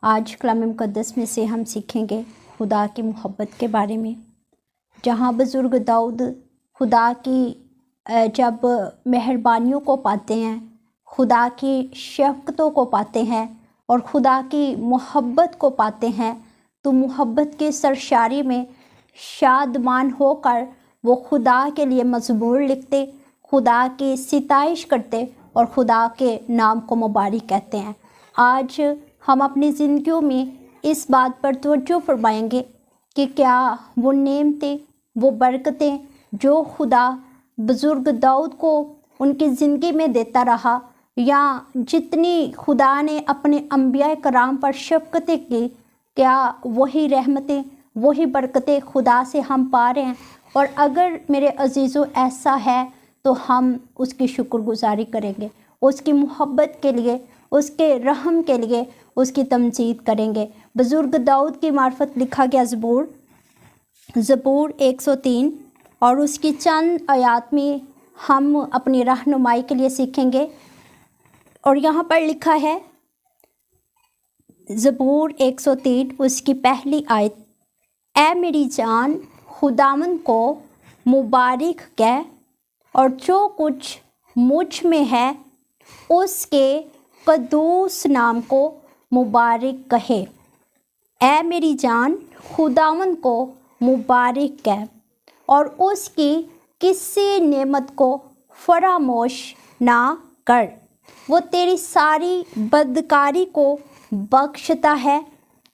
آج کلام مقدس میں سے ہم سیکھیں گے خدا کی محبت کے بارے میں، جہاں بزرگ داؤد خدا کی جب مہربانیوں کو پاتے ہیں، خدا کی شفقتوں کو پاتے ہیں اور خدا کی محبت کو پاتے ہیں، تو محبت کے سرشاری میں شادمان ہو کر وہ خدا کے لیے مزمور لکھتے، خدا کی ستائش کرتے اور خدا کے نام کو مبارک کہتے ہیں۔ آج ہم اپنی زندگیوں میں اس بات پر توجہ فرمائیں گے کہ کیا وہ نعمتیں، وہ برکتیں جو خدا بزرگ داؤد کو ان کی زندگی میں دیتا رہا، یا جتنی خدا نے اپنے انبیاء کرام پر شفقتیں کی، کیا وہی رحمتیں، وہی برکتیں خدا سے ہم پا رہے ہیں؟ اور اگر میرے عزیزوں ایسا ہے تو ہم اس کی شکر گزاری کریں گے، اس کی محبت کے لیے، اس کے رحم کے لیے اس کی تمجید کریں گے۔ بزرگ داؤد کی معرفت لکھا گیا زبور 103 اور اس کی چند آیات میں ہم اپنی رہنمائی کے لیے سیکھیں گے۔ اور یہاں پر لکھا ہے زبور 103 اس کی پہلی آیت، اے میری جان خداوند کو مبارک کہہ، اور جو کچھ مجھ میں ہے اس کے قدوس نام کو مبارک کہے۔ اے میری جان خداوند کو مبارک کہہ اور اس کی کسی نعمت کو فراموش نہ کر۔ وہ تیری ساری بدکاری کو بخشتا ہے،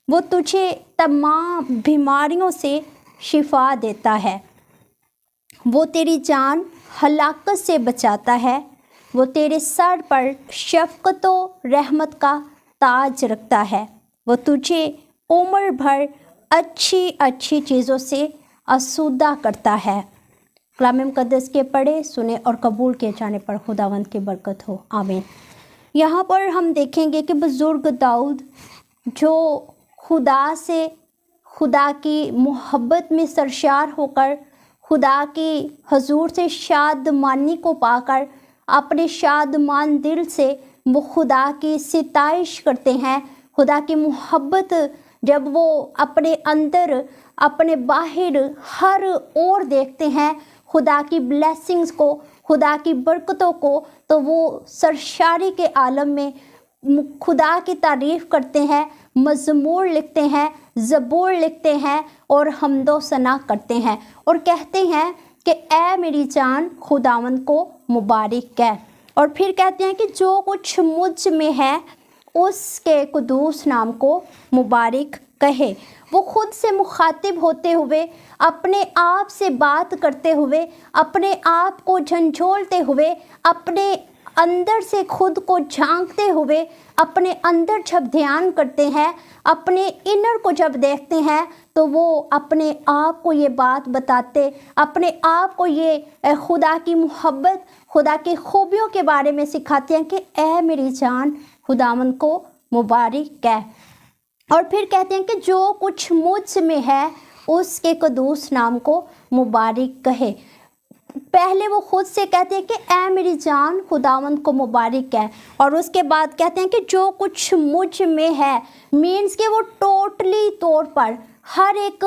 وہ تجھے تمام بیماریوں سے شفا دیتا ہے، وہ تیری جان ہلاکت سے بچاتا ہے، وہ تیرے سر پر شفقت و رحمت کا تاج رکھتا ہے، وہ تجھے عمر بھر اچھی اچھی چیزوں سے آسودہ کرتا ہے۔ کلام مقدس کے پڑھے، سنے اور قبول کیے جانے پر خداوند کی برکت ہو، آمین۔ یہاں پر ہم دیکھیں گے کہ بزرگ داؤد جو خدا کی محبت میں سرشار ہو کر، خدا کی حضور سے شادمانی کو پا کر، اپنے شادمان دل سے وہ خدا کی ستائش کرتے ہیں۔ خدا کی محبت جب وہ اپنے اندر، اپنے باہر ہر اور دیکھتے ہیں خدا کی بلیسنگز کو، خدا کی برکتوں کو، تو وہ سرشاری کے عالم میں خدا کی تعریف کرتے ہیں، مزمور لکھتے ہیں، زبور لکھتے ہیں اور حمد و ثنا کرتے ہیں اور کہتے ہیں کہ اے میری جان خداوند کو مبارک کہہ، اور پھر کہتے ہیں کہ جو کچھ مجھ میں ہے اس کے قدوس نام کو مبارک کہے۔ وہ خود سے مخاطب ہوتے ہوئے، اپنے آپ سے بات کرتے ہوئے، اپنے آپ کو جھنجھوڑتے ہوئے، اپنے اندر سے خود کو جھانکتے ہوئے، اپنے اندر جب دھیان کرتے ہیں، اپنے انر کو جب دیکھتے ہیں، تو وہ اپنے آپ کو یہ بات بتاتے، اپنے آپ کو یہ خدا کی محبت، خدا کی خوبیوں کے بارے میں سکھاتے ہیں کہ اے میری جان خداوند کو مبارک کہہ، اور پھر کہتے ہیں کہ جو کچھ مجھ میں ہے اس کے قدوس نام کو مبارک کہے۔ پہلے وہ خود سے کہتے ہیں کہ اے میری جان خداوند کو مبارک ہے، اور اس کے بعد کہتے ہیں کہ جو کچھ مجھ میں ہے، مینس کہ وہ ٹوٹلی طور پر ہر ایک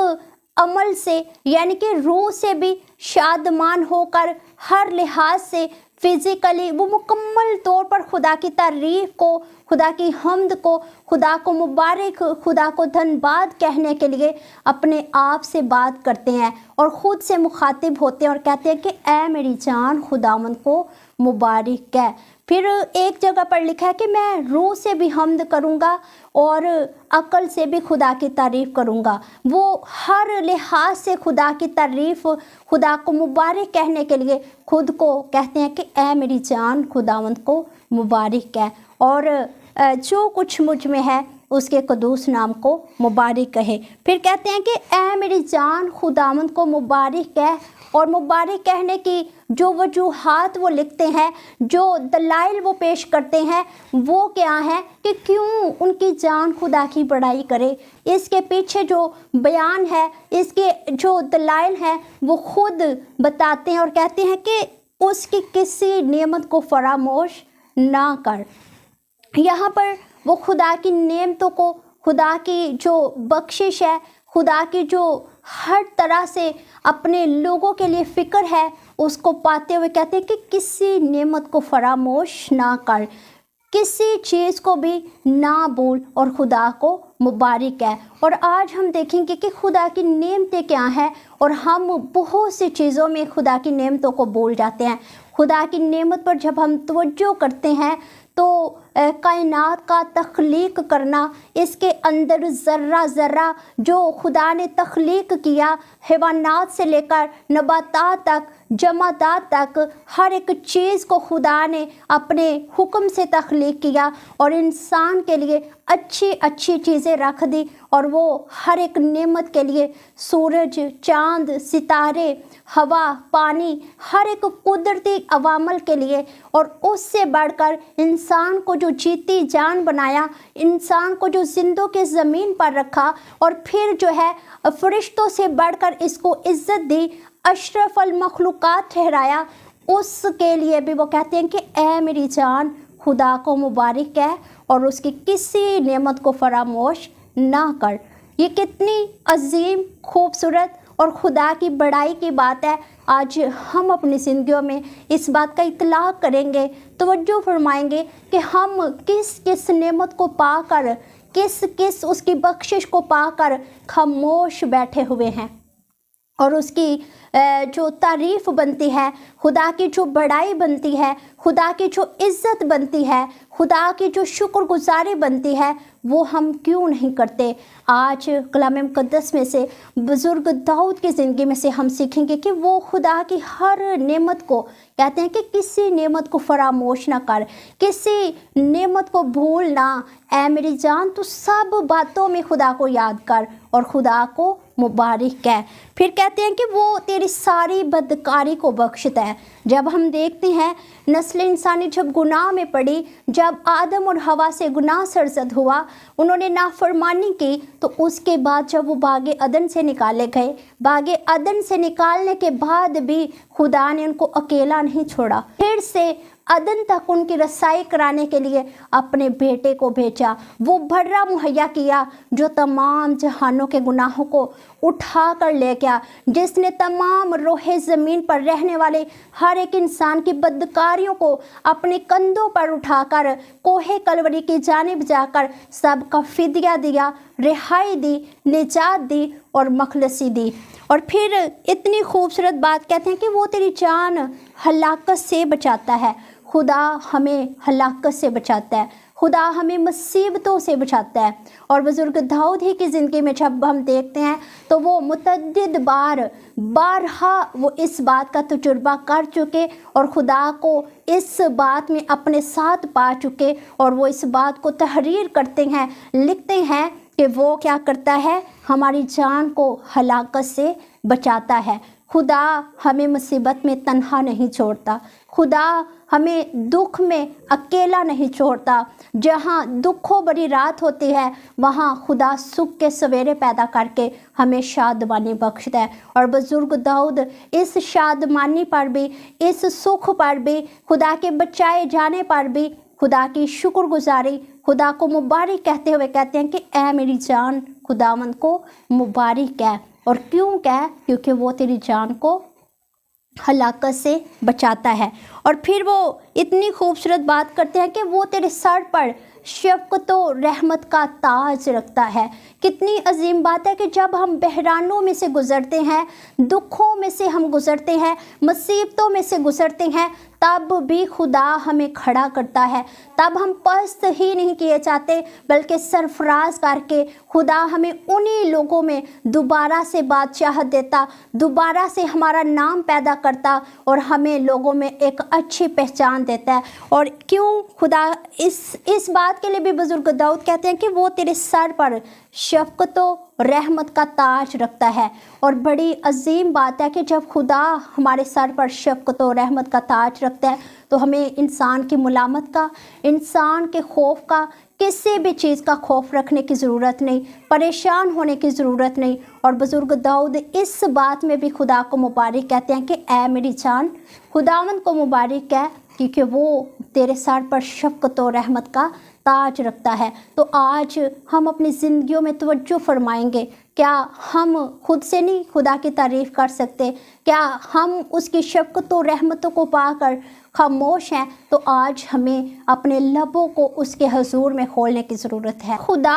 عمل سے، یعنی کہ روح سے بھی شادمان ہو کر، ہر لحاظ سے فزیکلی وہ مکمل طور پر خدا کی تعریف کو، خدا کی حمد کو، خدا کو مبارک، خدا کو دھن باد کہنے کے لیے اپنے آپ سے بات کرتے ہیں اور خود سے مخاطب ہوتے ہیں اور کہتے ہیں کہ اے میری جان خداوند کو مبارک کہہ۔ پھر ایک جگہ پر لکھا ہے کہ میں روح سے بھی حمد کروں گا اور عقل سے بھی خدا کی تعریف کروں گا۔ وہ ہر لحاظ سے خدا کی تعریف، خدا کو مبارک کہنے کے لیے خود کو کہتے ہیں کہ اے میری جان خداوند کو مبارک کہہ، اور جو کچھ مجھ میں ہے اس کے قدوس نام کو مبارک کہے۔ پھر کہتے ہیں کہ اے میری جان خداوند کو مبارک کہہ، اور مبارک کہنے کی جو وجوہات وہ لکھتے ہیں، جو دلائل وہ پیش کرتے ہیں، وہ کیا ہیں کہ کیوں ان کی جان خدا کی بڑائی کرے۔ اس کے پیچھے جو بیان ہے، اس کے جو دلائل ہیں، وہ خود بتاتے ہیں اور کہتے ہیں کہ اس کی کسی نعمت کو فراموش نہ کر۔ یہاں پر وہ خدا کی نعمتوں کو खुदा की जो बख्शिश है, खुदा की जो हर तरह से अपने लोगों के लिए फ़िक्र है, उसको पाते हुए कहते हैं कि किसी नेमत को फरामोश ना कर, किसी चीज़ को भी ना भूल और खुदा को मुबारक है। और आज हम देखेंगे कि खुदा की नेमतें क्या हैं, और हम बहुत सी चीज़ों में खुदा की नेमतों को भूल जाते हैं। खुदा की नेमत पर जब हम तवज्जो करते हैं तो कायनात का तख्लीक करना, इसके अंदर ज़र्रा ज़र्रा जो खुदा ने तख्लीक किया, हैवानात से लेकर नबातात तक, जमादात तक, हर एक चीज़ को खुदा ने अपने हुक्म से तख्लीक किया और इंसान के लिए अच्छी अच्छी चीज़ें रख दी। और वो हर एक नेमत के लिए सूरज, चाँद, सितारे, हवा, पानी, हर एक कुदरती अवामल के लिए, और उससे बढ़कर इंसान को जो जीती जान बनाया, इंसान को जो जिंदों के ज़मीन पर रखा, और फिर जो है फरिश्तों से बढ़कर इसको इज़्ज़त दी, अशरफ अल मखलूक़ात ठहराया, उसके लिए भी वो कहते हैं कि ऐ मेरी जान, खुदा को मुबारक है और उसकी किसी नेमत को फरामोश ना कर। ये कितनी अजीम, खूबसूरत और खुदा की बड़ाई की बात है। आज हम अपनी ज़िंदगियों में इस बात का इतलाक़ करेंगे, तवज्जो फरमाएंगे कि हम किस किस नेमत को पाकर, किस किस उसकी बख्शिश को पाकर खामोश बैठे हुए हैं, और उसकी जो तारीफ़ बनती है, खुदा की जो बड़ाई बनती है, खुदा की जो इज़्ज़त बनती है, खुदा की जो शुक्रगुज़ारी बनती है, वो हम क्यों नहीं करते। आज कलाम मुक़द्दस में से बुज़ुर्ग दाऊद की ज़िंदगी में से हम सीखेंगे कि वो खुदा की हर नेमत को कहते हैं कि किसी नेमत को फरामोश ना कर, किसी नेमत को भूल ना। ऐ मेरी जान, तू सब बातों में खुदा को याद कर और खुदा को मुबारक है। फिर कहते हैं कि वो तेरी सारी बदकारी को बख्शता है। जब हम देखते हैं नस्ल इंसानी जब गुनाह में पड़ी, जब आदम और हवा से गुनाह सरजद हुआ, उन्होंने नाफरमानी की, तो उसके बाद जब वो बागे अदन से निकाले गए, बागे अदन से निकालने के बाद भी खुदा ने उनको अकेला नहीं छोड़ा, फिर से अदन तक उनकी रसाई कराने के लिए अपने बेटे को भेजा। वो भर्रा मुहैया किया जो तमाम जहानों के गुनाहों को उठा कर ले गया, जिसने तमाम रोहे ज़मीन पर रहने वाले हर एक इंसान की बदकारियों को अपने कंधों पर उठाकर कोहे कलवरी की जानिब जाकर सबका फिदिया दिया, रिहाई दी, निजात दी और मखलसी दी। और फिर इतनी खूबसूरत बात कहते हैं कि वो तेरी जान हलाकत से बचाता है। खुदा हमें हलाकत से बचाता है, खुदा हमें मुसीबतों से बचाता है। और बुज़ुर्ग दाऊद ही की ज़िंदगी में जब हम देखते हैं तो वो मुतअद्दिद बारहा वो इस बात का तजुर्बा कर चुके और खुदा को इस बात में अपने साथ पा चुके, और वो इस बात को तहरीर करते हैं, लिखते हैं कि वो क्या करता है, हमारी जान को हलाकत से बचाता है। खुदा हमें मुसीबत में तन्हा नहीं छोड़ता, खुदा हमें दुख में अकेला नहीं छोड़ता। जहाँ दुखों भरी रात होती है, वहाँ खुदा सुख के सवेरे पैदा करके हमें शादमानी बख्शता है। और बुज़ुर्ग दाऊद इस शादमानी पर भी, इस सुख पर भी, खुदा के बचाए जाने पर भी खुदा की शुक्रगुजारी, खुदा को मुबारक कहते हुए कहते हैं कि ऐ मेरी जान, खुदावंद को मुबारक है। और क्यों कह, क्योंकि वो तेरी जान को हलाकत से बचाता है। और फिर वो इतनी खूबसूरत बात करते हैं कि वो तेरे सर पर शफ़क़त और रहमत का ताज रखता है। कितनी अजीम बात है कि जब हम बहरानों में से गुज़रते हैं, दुखों में से हम गुज़रते हैं, मुसीबतों में से गुज़रते हैं, तब भी खुदा हमें खड़ा करता है। तब हम पस्त ही नहीं किए जाते, बल्कि सरफराज करके खुदा हमें उन्हीं लोगों में दोबारा से बादशाहत देता, दोबारा से हमारा नाम पैदा करता और हमें लोगों में एक अच्छी पहचान देता है। और क्यों खुदा इस बात के लिए भी बुज़ुर्ग दाऊद कहते हैं कि वो तेरे सर पर शफ़क़त रहमत का ताज रखता है। और बड़ी अजीम बात है कि जब खुदा हमारे सर पर शफ़क़त और रहमत का ताज रखता है तो हमें इंसान की मुलामत का, इंसान के खौफ का, किसी भी चीज़ का खौफ रखने की ज़रूरत नहीं, परेशान होने की ज़रूरत नहीं। और बुज़ुर्ग दाऊद इस बात में भी खुदा को मुबारक कहते हैं कि ऐ मेरी जान, खुदावंद को मुबारक है, क्योंकि वो तेरे सर पर शफ़क़त और रहमत का ताज रखता है। तो आज हम अपनी ज़िंदगियों में तवज्जो फरमाएंगे। क्या हम खुद से नहीं खुदा की तारीफ़ कर सकते? क्या हम उसकी शफ़क़त और रहमतों को पाकर खामोश हैं? तो आज हमें अपने लबों को उसके हुज़ूर में खोलने की ज़रूरत है। खुदा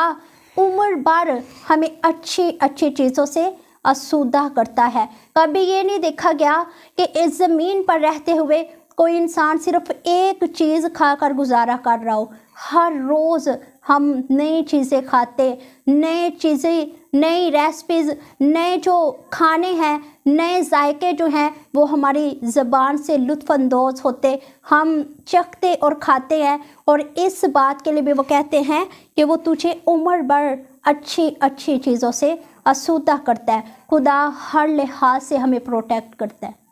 उम्र भर हमें अच्छी अच्छी चीज़ों से आसूदा करता है। कभी ये नहीं देखा गया कि इस ज़मीन पर रहते हुए कोई इंसान सिर्फ एक चीज़ खाकर गुजारा कर रहा हो। हर रोज़ हम नई चीज़ें खाते, नई चीज़ें, नई रेसिपीज़, नए जो खाने हैं, नए जायके जो हैं वो हमारी ज़बान से लुत्फ़अंदोज़ होते, हम चखते और खाते हैं। और इस बात के लिए भी वो कहते हैं कि वो तुझे उम्र भर अच्छी अच्छी चीज़ों से आसूदा करता है। खुदा हर लिहाज से हमें प्रोटेक्ट करता है।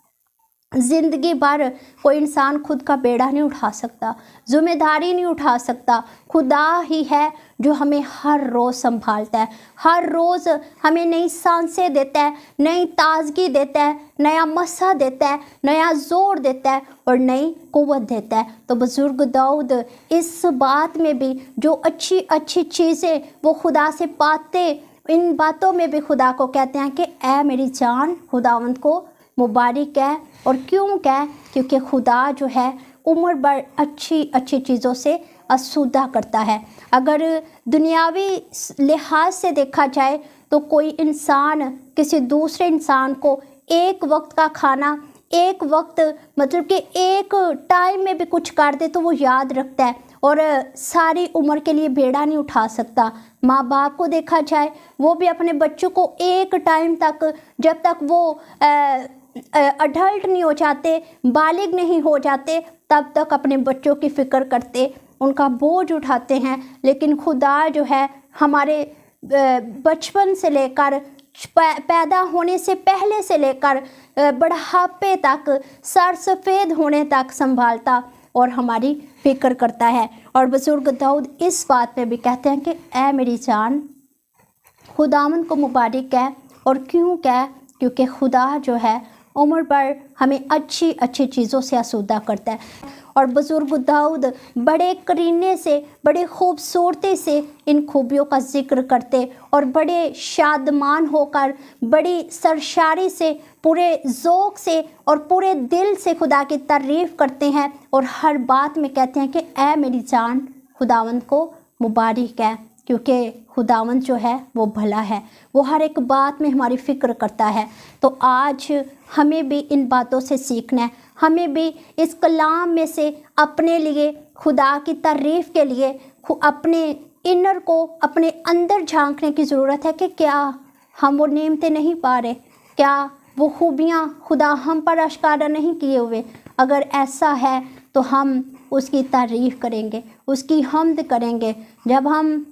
ज़िंदगी भर कोई इंसान खुद का बेड़ा नहीं उठा सकता, ज़िम्मेदारी नहीं उठा सकता। खुदा ही है जो हमें हर रोज़ संभालता है, हर रोज़ हमें नई सांसें देता है, नई ताज़गी देता है, नया मसा देता है, नया ज़ोर देता है और नई क़ुव्वत देता है। तो बुज़ुर्ग दाऊद इस बात में भी जो अच्छी अच्छी चीज़ें वो खुदा से पाते, इन बातों में भी खुदा को कहते हैं कि ऐ मेरी जान खुदावंद को मुबारक है। और क्यों कह? क्योंकि खुदा जो है उम्र भर अच्छी अच्छी चीज़ों से आसूदा करता है। अगर दुनियावी लिहाज से देखा जाए तो कोई इंसान किसी दूसरे इंसान को एक वक्त का खाना, एक वक्त मतलब कि एक टाइम में भी कुछ कर दे तो वो याद रखता है और सारी उम्र के लिए बेड़ा नहीं उठा सकता। माँ बाप को देखा जाए वो भी अपने बच्चों को एक टाइम तक, जब तक वो अडल्ट नहीं हो जाते, बालिग नहीं हो जाते, तब तक अपने बच्चों की फ़िक्र करते, उनका बोझ उठाते हैं। लेकिन खुदा जो है हमारे बचपन से लेकर पैदा होने से पहले से लेकर बुढ़ापे तक, सर सफ़ेद होने तक संभालता और हमारी फ़िक्र करता है। और बुज़ुर्ग दाऊद इस बात पे भी कहते हैं कि ऐ मेरी जान खुदावंद को मुबारक है। और क्यों कह? क्योंकि खुदा जो है उम्र भर हमें अच्छी अच्छी चीज़ों से आसूदा करता है। और बुज़ुर्ग दाऊद बड़े करीने से, बड़े खूबसूरती से इन खूबियों का ज़िक्र करते और बड़े शादमान होकर, बड़ी सरशारी से, पूरे ज़ौक़ से और पूरे दिल से खुदा की तारीफ़ करते हैं। और हर बात में कहते हैं कि ऐ मेरी जान खुदावंद को मुबारक है। क्योंकि खुदावंद जो है वो भला है, वो हर एक बात में हमारी फ़िक्र करता है। तो आज हमें भी इन बातों से सीखना है, हमें भी इस कलाम में से अपने लिए खुदा की तारीफ़ के लिए अपने इनर को, अपने अंदर झांकने की ज़रूरत है कि क्या हम वो नेमतें नहीं पा रहे, क्या वो खूबियाँ खुदा हम पर आश्कारा नहीं किए हुए। अगर ऐसा है तो हम उसकी तारीफ़ करेंगे, उसकी हम्द करेंगे। जब हम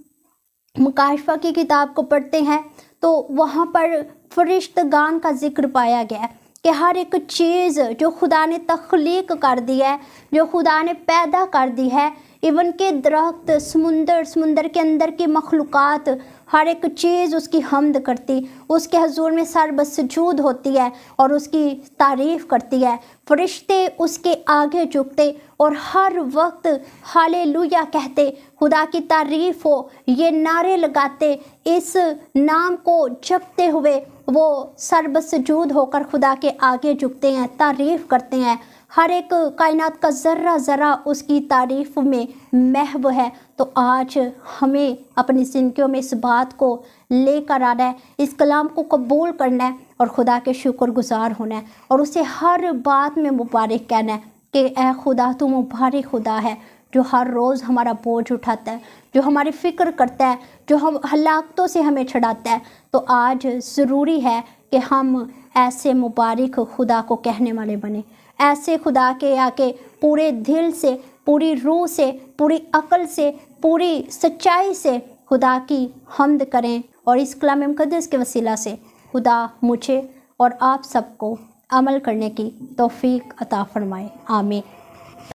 मुकाशफा की किताब को पढ़ते हैं तो वहाँ पर फरिश्तगान का ज़िक्र पाया गया है कि हर एक चीज़ जो खुदा ने तख्लीक कर दी है, जो खुदा ने पैदा कर दी है, इवन के दरख्त, समुंदर के अंदर की मखलूक़ात, हर एक चीज़ उसकी हम्द करती, उसके हुज़ूर में सर बसजूद होती है और उसकी तारीफ़ करती है। फरिश्ते उसके आगे झुकते और हर वक्त हालेलुया कहते, खुदा की तारीफ़ हो, ये नारे लगाते, इस नाम को जपते हुए वो सर बसजूद होकर खुदा के आगे झुकते हैं, तारीफ़ करते हैं। हर एक कायनात का ज़र्रा ज़रा उसकी तारीफ़ में महव है। तो आज हमें अपनी ज़िंदगियों में इस बात को लेकर आना है, इस कलाम को कबूल करना है और खुदा के शुक्रगुज़ार होना है और उसे हर बात में मुबारक कहना है कि ए खुदा तू मुबारक खुदा है, जो हर रोज़ हमारा बोझ उठाता है, जो हमारी फ़िक्र करता है, जो हम हलाकतों से हमें छड़ाता है। तो आज ज़रूरी है कि हम ऐसे मुबारक खुदा को कहने वाले बने, ऐसे खुदा के आके पूरे दिल से, पूरी रूह से, पूरी अक्ल से, पूरी सच्चाई से खुदा की हम्द करें। और इस कलाम मुक़द्दस के वसीला से खुदा मुझे और आप सबको अमल करने की तौफीक अता फ़रमाए। आमीन।